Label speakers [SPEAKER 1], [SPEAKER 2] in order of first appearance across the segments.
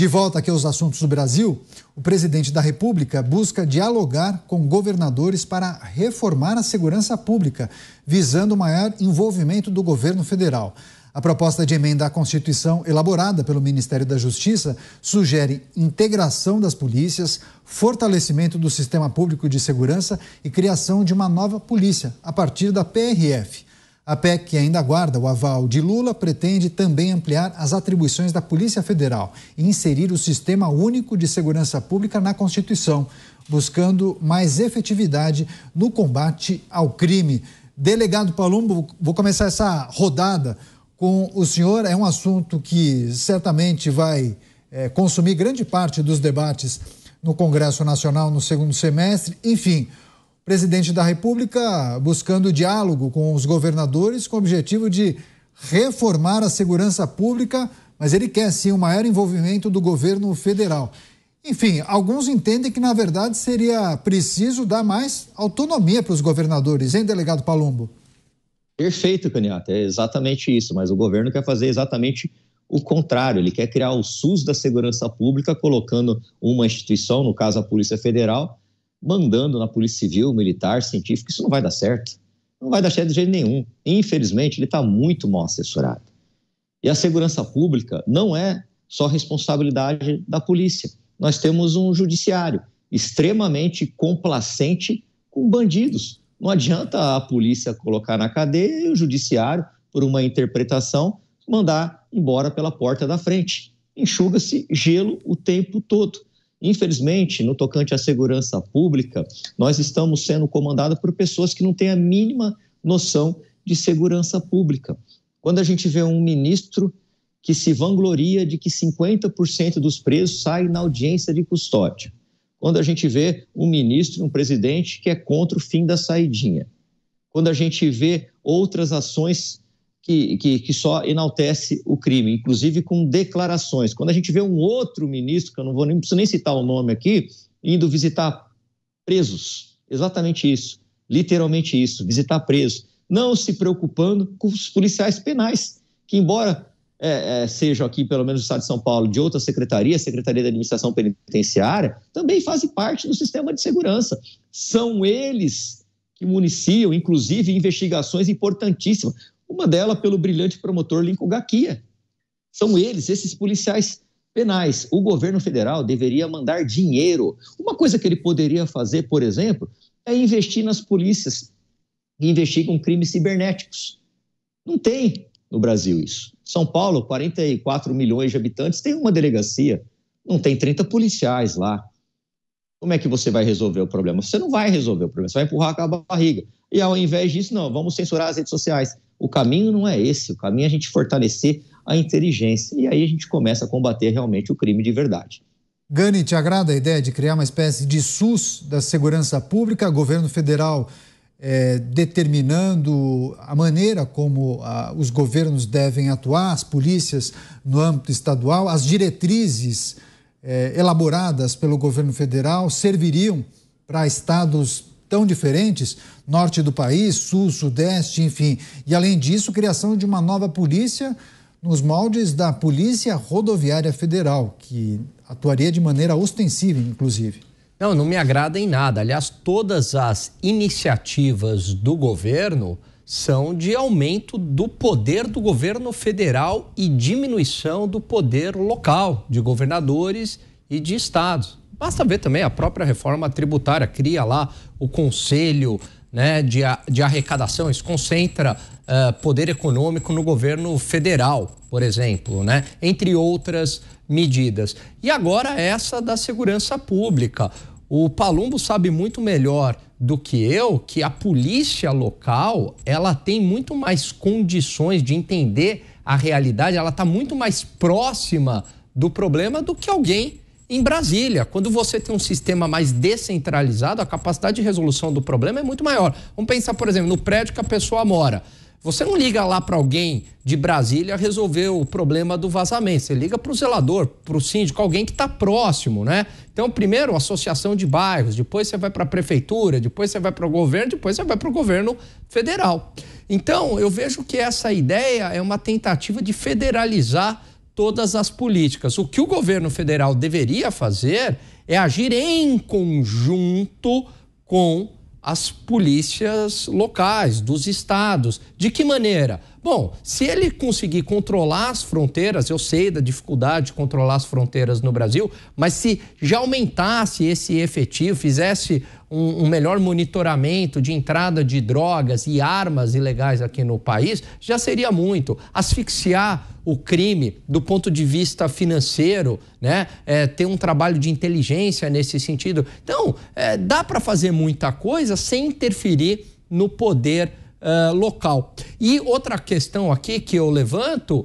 [SPEAKER 1] De volta aqui aos assuntos do Brasil, o presidente da República busca dialogar com governadores para reformar a segurança pública, visando o maior envolvimento do governo federal. A proposta de emenda à Constituição, elaborada pelo Ministério da Justiça, sugere integração das polícias, fortalecimento do sistema público de segurança e criação de uma nova polícia, a partir da PRF. A PEC, que ainda aguarda o aval de Lula, pretende também ampliar as atribuições da Polícia Federal e inserir o Sistema Único de Segurança Pública na Constituição, buscando mais efetividade no combate ao crime. Delegado Palumbo, vou começar essa rodada com o senhor. É um assunto que certamente vai consumir grande parte dos debates no Congresso Nacional no segundo semestre. Enfim, o presidente da República buscando diálogo com os governadores com o objetivo de reformar a segurança pública, mas ele quer sim o maior envolvimento do governo federal. Enfim, alguns entendem que na verdade seria preciso dar mais autonomia para os governadores, hein, delegado Palumbo?
[SPEAKER 2] Perfeito, Caniato, é exatamente isso, mas o governo quer fazer exatamente o contrário. Ele quer criar o SUS da segurança pública, colocando uma instituição, no caso a Polícia Federal, mandando na Polícia Civil, Militar, Científica. Isso não vai dar certo. Não vai dar certo de jeito nenhum. Infelizmente, ele está muito mal assessorado. E a segurança pública não é só responsabilidade da polícia. Nós temos um judiciário extremamente complacente com bandidos. Não adianta a polícia colocar na cadeia e o judiciário, por uma interpretação, mandar embora pela porta da frente. Enxuga-se gelo o tempo todo. Infelizmente, no tocante à segurança pública, nós estamos sendo comandados por pessoas que não têm a mínima noção de segurança pública. Quando a gente vê um ministro que se vangloria de que 50% dos presos saem na audiência de custódia. Quando a gente vê um ministro, um presidente que é contra o fim da saidinha. Quando a gente vê outras ações que só enaltece o crime, inclusive com declarações. Quando a gente vê um outro ministro, que eu não preciso nem citar o nome aqui, indo visitar presos, exatamente isso, literalmente isso, visitar presos, não se preocupando com os policiais penais, que embora sejam aqui, pelo menos no estado de São Paulo, de outra secretaria, Secretaria da Administração Penitenciária, também fazem parte do sistema de segurança. São eles que municiam, inclusive, investigações importantíssimas. Uma delas pelo brilhante promotor Lincoln Gaquia. São eles, esses policiais penais. O governo federal deveria mandar dinheiro. Uma coisa que ele poderia fazer, por exemplo, é investir nas polícias que investigam crimes cibernéticos. Não tem no Brasil isso. São Paulo, 44 milhões de habitantes, tem uma delegacia. Não tem 30 policiais lá. Como é que você vai resolver o problema? Você não vai resolver o problema, você vai empurrar com a barriga. E ao invés disso, não, vamos censurar as redes sociais. O caminho não é esse, o caminho é a gente fortalecer a inteligência. E aí a gente começa a combater realmente o crime de verdade.
[SPEAKER 1] Gani, te agrada a ideia de criar uma espécie de SUS da segurança pública, governo federal determinando a maneira como os governos devem atuar, as polícias no âmbito estadual, as diretrizes elaboradas pelo governo federal serviriam para estados tão diferentes, norte do país, sul, sudeste, enfim. E, além disso, criação de uma nova polícia nos moldes da Polícia Rodoviária Federal, que atuaria de maneira ostensiva, inclusive.
[SPEAKER 3] Não me agrada em nada. Aliás, todas as iniciativas do governo são de aumento do poder do governo federal e diminuição do poder local de governadores e de estados. Basta ver também a própria reforma tributária, cria lá o conselho, né, de arrecadação, isso concentra poder econômico no governo federal, por exemplo, né, entre outras medidas. E agora essa da segurança pública. O Palumbo sabe muito melhor do que eu que a polícia local, ela tem muito mais condições de entender a realidade, ela está muito mais próxima do problema do que alguém em Brasília. Quando você tem um sistema mais descentralizado, a capacidade de resolução do problema é muito maior. Vamos pensar, por exemplo, no prédio que a pessoa mora. Você não liga lá para alguém de Brasília resolver o problema do vazamento. Você liga para o zelador, para o síndico, alguém que está próximo, né? Então, primeiro, associação de bairros, depois você vai para a prefeitura, depois você vai para o governo, depois você vai para o governo federal. Então, eu vejo que essa ideia é uma tentativa de federalizar todas as políticas. O que o governo federal deveria fazer é agir em conjunto com as polícias locais, dos estados. De que maneira? Bom, se ele conseguir controlar as fronteiras, eu sei da dificuldade de controlar as fronteiras no Brasil, mas se já aumentasse esse efetivo, fizesse um melhor monitoramento de entrada de drogas e armas ilegais aqui no país, já seria muito. Asfixiar o crime do ponto de vista financeiro, né? Ter um trabalho de inteligência nesse sentido. Então, dá para fazer muita coisa sem interferir no poder local. E outra questão aqui que eu levanto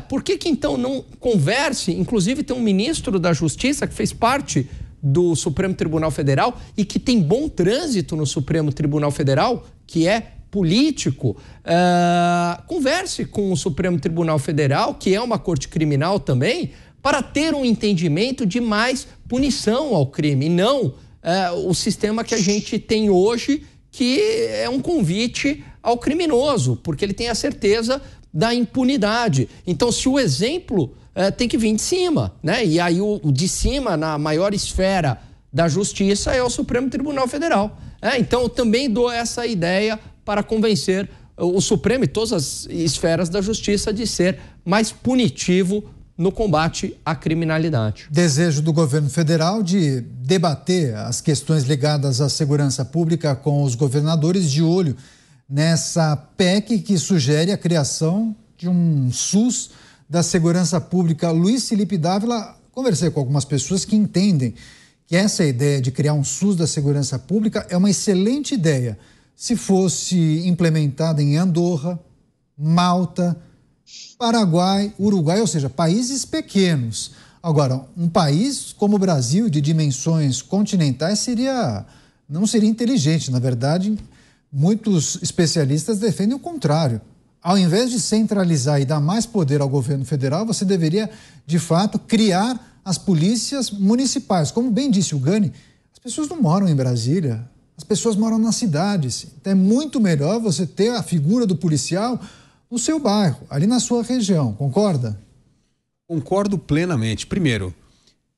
[SPEAKER 3] por que então não converse? Inclusive tem um ministro da Justiça que fez parte do Supremo Tribunal Federal e que tem bom trânsito no Supremo Tribunal Federal, que é político. Converse com o Supremo Tribunal Federal, que é uma corte criminal também, para ter um entendimento de mais punição ao crime, e não o sistema que a gente tem hoje, que é um convite ao criminoso, porque ele tem a certeza da impunidade. Então, se o exemplo tem que vir de cima, né? E aí o de cima, na maior esfera da justiça, é o Supremo Tribunal Federal. Então, eu também dou essa ideia para convencer o Supremo e todas as esferas da justiça de ser mais punitivo no combate à criminalidade.
[SPEAKER 1] Desejo do governo federal de debater as questões ligadas à segurança pública com os governadores, de olho nessa PEC que sugere a criação de um SUS da segurança pública. Luiz Felipe Dávila, conversei com algumas pessoas que entendem que essa ideia de criar um SUS da segurança pública é uma excelente ideia se fosse implementada em Andorra, Malta, Paraguai, Uruguai, ou seja, países pequenos. Agora, um país como o Brasil, de dimensões continentais, não seria inteligente. Na verdade, muitos especialistas defendem o contrário. Ao invés de centralizar e dar mais poder ao governo federal, você deveria, de fato, criar as polícias municipais. Como bem disse o Gani, as pessoas não moram em Brasília, as pessoas moram nas cidades. Então é muito melhor você ter a figura do policial no seu bairro, ali na sua região. Concorda?
[SPEAKER 4] Concordo plenamente. Primeiro,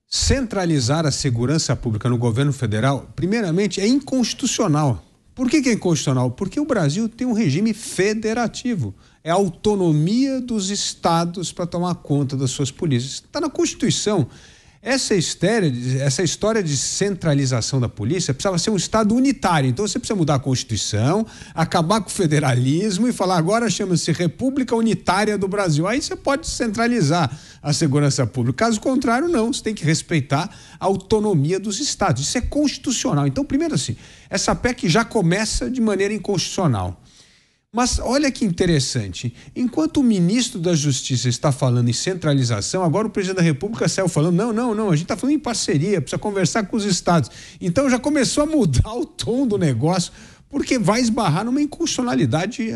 [SPEAKER 4] centralizar a segurança pública no governo federal, primeiramente, é inconstitucional. Por que é inconstitucional? Porque o Brasil tem um regime federativo. É a autonomia dos estados para tomar conta das suas polícias. Está na Constituição. Essa história de centralização da polícia precisava ser um estado unitário. Então você precisa mudar a Constituição, acabar com o federalismo e falar agora chama-se República Unitária do Brasil. Aí você pode centralizar a segurança pública. Caso contrário, não. Você tem que respeitar a autonomia dos estados. Isso é constitucional. Então, primeiro assim, essa PEC já começa de maneira inconstitucional. Mas olha que interessante, enquanto o ministro da Justiça está falando em centralização, agora o presidente da República saiu falando, não, a gente está falando em parceria, precisa conversar com os estados. Então já começou a mudar o tom do negócio, porque vai esbarrar numa inconstitucionalidade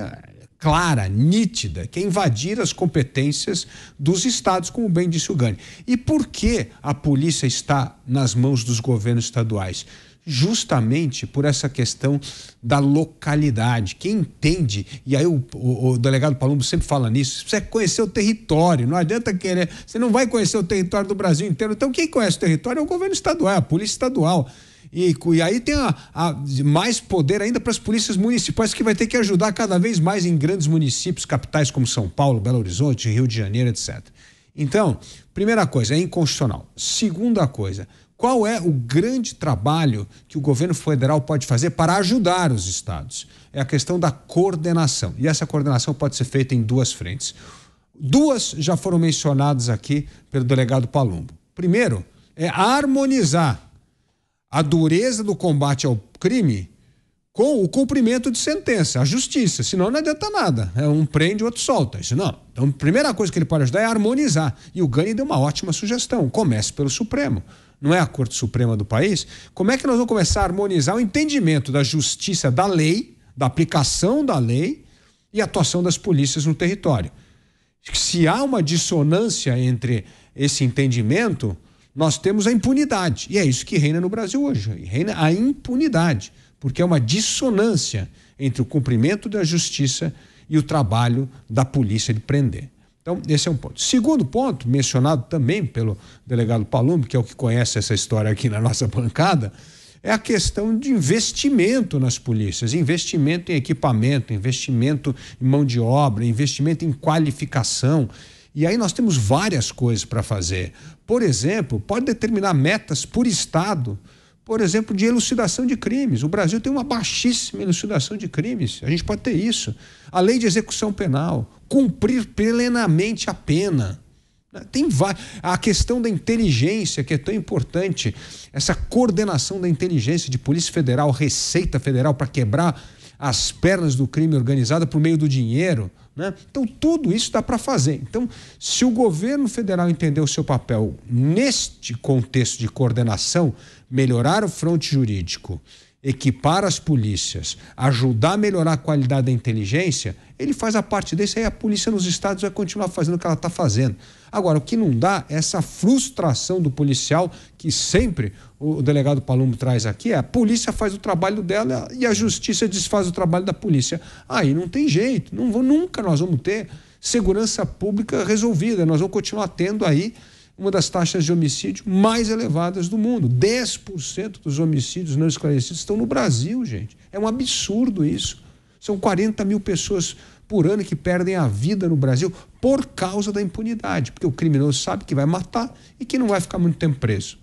[SPEAKER 4] clara, nítida, que é invadir as competências dos estados, como bem disse o Gani. E por que a polícia está nas mãos dos governos estaduais? Justamente por essa questão da localidade. Quem entende, e aí o delegado Palumbo sempre fala nisso, você precisa conhecer o território, não adianta querer, você não vai conhecer o território do Brasil inteiro. Então quem conhece o território é o governo estadual, a polícia estadual. E aí tem mais poder ainda para as polícias municipais, que vai ter que ajudar cada vez mais em grandes municípios, capitais como São Paulo, Belo Horizonte, Rio de Janeiro, etc. Então, primeira coisa, é inconstitucional. Segunda coisa, qual é o grande trabalho que o governo federal pode fazer para ajudar os estados? É a questão da coordenação. E essa coordenação pode ser feita em duas frentes. Duas já foram mencionadas aqui pelo delegado Palumbo. Primeiro, é harmonizar a dureza do combate ao crime com o cumprimento de sentença, a justiça. Senão não adianta nada. Um prende, o outro solta. Isso não. Então, a primeira coisa que ele pode ajudar é harmonizar. E o Gani deu uma ótima sugestão. Comece pelo Supremo. Não é a Corte Suprema do país? Como é que nós vamos começar a harmonizar o entendimento da justiça da lei, da aplicação da lei e a atuação das polícias no território? Se há uma dissonância entre esse entendimento, nós temos a impunidade. E é isso que reina no Brasil hoje. Reina a impunidade, porque é uma dissonância entre o cumprimento da justiça e o trabalho da polícia de prender. Então, esse é um ponto. Segundo ponto, mencionado também pelo delegado Palumbo, que é o que conhece essa história aqui na nossa bancada, é a questão de investimento nas polícias, investimento em equipamento, investimento em mão de obra, investimento em qualificação. E aí nós temos várias coisas para fazer. Por exemplo, pode determinar metas por estado, por exemplo, de elucidação de crimes. O Brasil tem uma baixíssima elucidação de crimes. A gente pode ter isso. A lei de execução penal, cumprir plenamente a pena. A questão da inteligência, que é tão importante, essa coordenação da inteligência de Polícia Federal, Receita Federal, para quebrar as pernas do crime organizado por meio do dinheiro, né? Então, tudo isso dá para fazer. Então, se o governo federal entender o seu papel neste contexto de coordenação, melhorar o fronte jurídico, equipar as polícias, ajudar a melhorar a qualidade da inteligência, ele faz a parte desse, aí a polícia nos estados vai continuar fazendo o que ela está fazendo. Agora, o que não dá é essa frustração do policial, que sempre o delegado Palumbo traz aqui, a polícia faz o trabalho dela e a justiça desfaz o trabalho da polícia. Aí não tem jeito, nunca nós vamos ter segurança pública resolvida, nós vamos continuar tendo aí uma das taxas de homicídio mais elevadas do mundo. 10% dos homicídios não esclarecidos estão no Brasil, gente. É um absurdo isso. São 40 mil pessoas por ano que perdem a vida no Brasil por causa da impunidade, porque o criminoso sabe que vai matar e que não vai ficar muito tempo preso.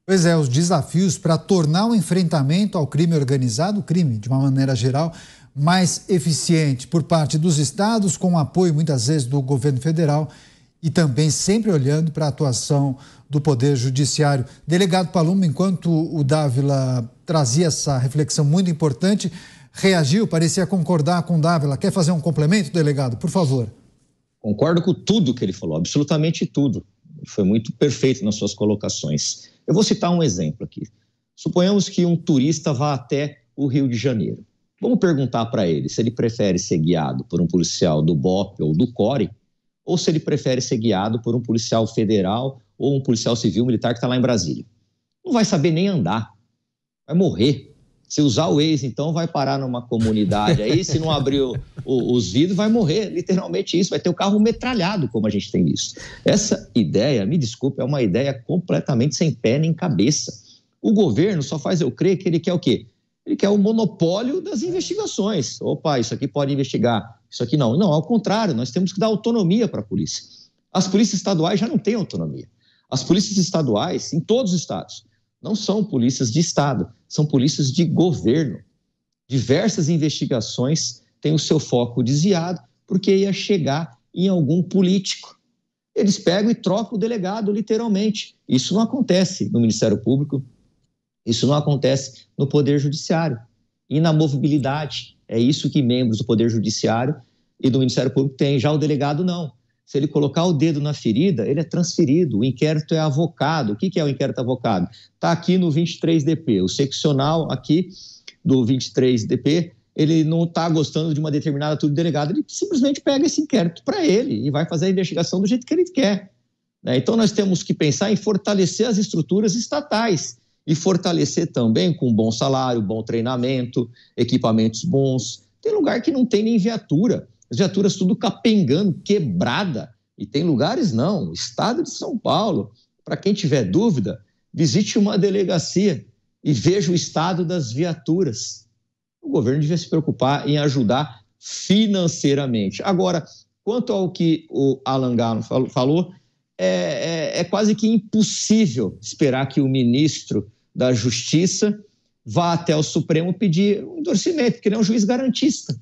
[SPEAKER 1] Pois é, os desafios para tornar o enfrentamento ao crime organizado, o crime de uma maneira geral, mais eficiente por parte dos estados, com o apoio muitas vezes do governo federal, e também sempre olhando para a atuação do Poder Judiciário. Delegado Palumbo, enquanto o Dávila trazia essa reflexão muito importante, reagiu, parecia concordar com o Dávila. Quer fazer um complemento, delegado? Por favor.
[SPEAKER 2] Concordo com tudo que ele falou, absolutamente tudo. Foi muito perfeito nas suas colocações. Eu vou citar um exemplo aqui. Suponhamos que um turista vá até o Rio de Janeiro. Vamos perguntar para ele se ele prefere ser guiado por um policial do BOP ou do CORE, ou se ele prefere ser guiado por um policial federal ou um policial civil militar que está lá em Brasília. Não vai saber nem andar, vai morrer. Se usar o Waze, então, vai parar numa comunidade aí, se não abrir os vidros, vai morrer, literalmente isso, vai ter o carro metralhado, como a gente tem visto. Essa ideia, me desculpe, é uma ideia completamente sem pé nem cabeça. O governo só faz eu crer que ele quer o quê? Ele quer o monopólio das investigações. Opa, isso aqui pode investigar, isso aqui não. Não, ao contrário, nós temos que dar autonomia para a polícia. As polícias estaduais já não têm autonomia. As polícias estaduais, em todos os estados, não são polícias de estado, são polícias de governo. Diversas investigações têm o seu foco desviado porque ia chegar em algum político. Eles pegam e trocam o delegado, literalmente. Isso não acontece no Ministério Público, isso não acontece no Poder Judiciário. E na movibilidade, é isso que membros do Poder Judiciário e do Ministério Público têm. Já o delegado, não. Se ele colocar o dedo na ferida, ele é transferido. O inquérito é avocado. O que é o inquérito avocado? Está aqui no 23DP. O seccional aqui do 23DP, ele não está gostando de uma determinada atitude do delegado, ele simplesmente pega esse inquérito para ele e vai fazer a investigação do jeito que ele quer. Então, nós temos que pensar em fortalecer as estruturas estatais e fortalecer também com bom salário, bom treinamento, equipamentos bons. Tem lugar que não tem nem viatura. As viaturas tudo capengando, quebrada. E tem lugares não. O estado de São Paulo, para quem tiver dúvida, visite uma delegacia e veja o estado das viaturas. O governo devia se preocupar em ajudar financeiramente. Agora, quanto ao que o Alan Galo falou, é quase que impossível esperar que o ministro da Justiça vá até o Supremo pedir um endorsement, porque ele é um juiz garantista.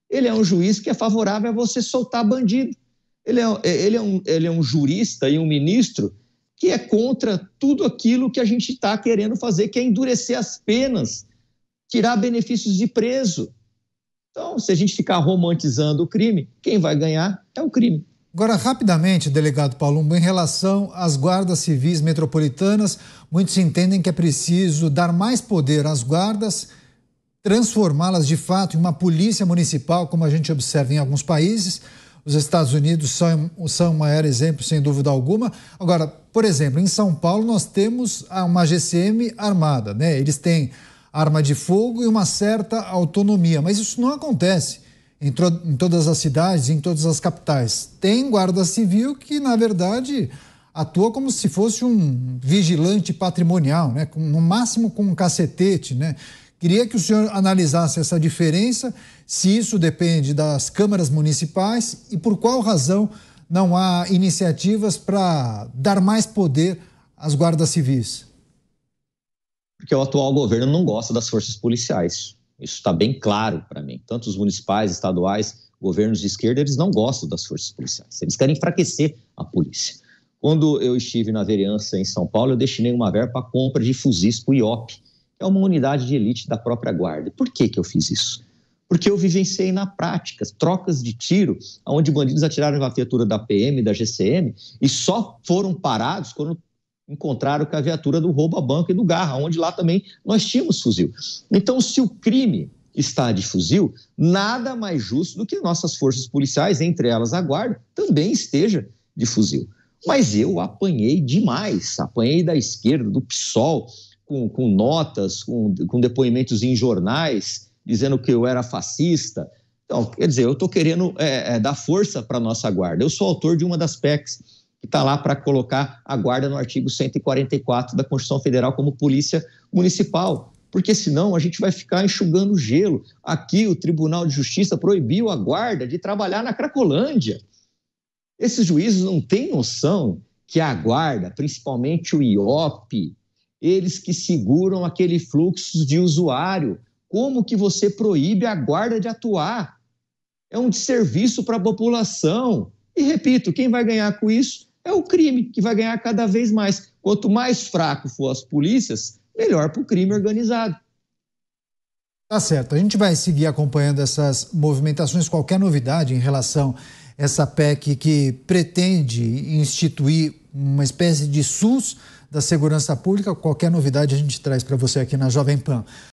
[SPEAKER 2] Ele é um juiz que é favorável a você soltar bandido. Ele é um jurista e um ministro que é contra tudo aquilo que a gente está querendo fazer, que é endurecer as penas, tirar benefícios de preso. Então, se a gente ficar romantizando o crime, quem vai ganhar é o crime.
[SPEAKER 1] Agora, rapidamente, delegado Palumbo, em relação às guardas civis metropolitanas, muitos entendem que é preciso dar mais poder às guardas, transformá-las de fato em uma polícia municipal, como a gente observa em alguns países. Os Estados Unidos são o maior exemplo, sem dúvida alguma. Agora, por exemplo, em São Paulo nós temos uma GCM armada, né? Eles têm arma de fogo e uma certa autonomia, mas isso não acontece em todas as cidades, em todas as capitais. Tem guarda civil que, na verdade, atua como se fosse um vigilante patrimonial, né? No máximo com um cacetete, né? Queria que o senhor analisasse essa diferença, se isso depende das câmaras municipais e por qual razão não há iniciativas para dar mais poder às guardas civis.
[SPEAKER 2] Porque o atual governo não gosta das forças policiais. Isso está bem claro para mim. Tanto os municipais, estaduais, governos de esquerda, eles não gostam das forças policiais. Eles querem enfraquecer a polícia. Quando eu estive na vereança em São Paulo, eu destinei uma verba para a compra de fuzis para o IOP, que é uma unidade de elite da própria guarda. Por que eu fiz isso? Porque eu vivenciei na prática trocas de tiro, onde bandidos atiraram na viatura da PM, da GCM, e só foram parados quando encontraram com a viatura do roubo a banco e do Garra, onde lá também nós tínhamos fuzil. Então, se o crime está de fuzil, nada mais justo do que nossas forças policiais, entre elas a guarda, também esteja de fuzil. Mas eu apanhei demais, apanhei da esquerda, do PSOL, com notas, com depoimentos em jornais, dizendo que eu era fascista. Então, quer dizer, eu estou querendo dar força para a nossa guarda. Eu sou autor de uma das PECs que está lá para colocar a guarda no artigo 144 da Constituição Federal como polícia municipal, porque senão a gente vai ficar enxugando gelo. Aqui o Tribunal de Justiça proibiu a guarda de trabalhar na Cracolândia. Esses juízes não têm noção que a guarda, principalmente o IOP, eles que seguram aquele fluxo de usuário. Como que você proíbe a guarda de atuar? É um desserviço para a população. E repito, quem vai ganhar com isso é o crime, que vai ganhar cada vez mais. Quanto mais fraco for as polícias, melhor para o crime organizado.
[SPEAKER 1] Tá certo. A gente vai seguir acompanhando essas movimentações. Qualquer novidade em relação a essa PEC que pretende instituir uma espécie de SUS da segurança pública, qualquer novidade a gente traz para você aqui na Jovem Pan.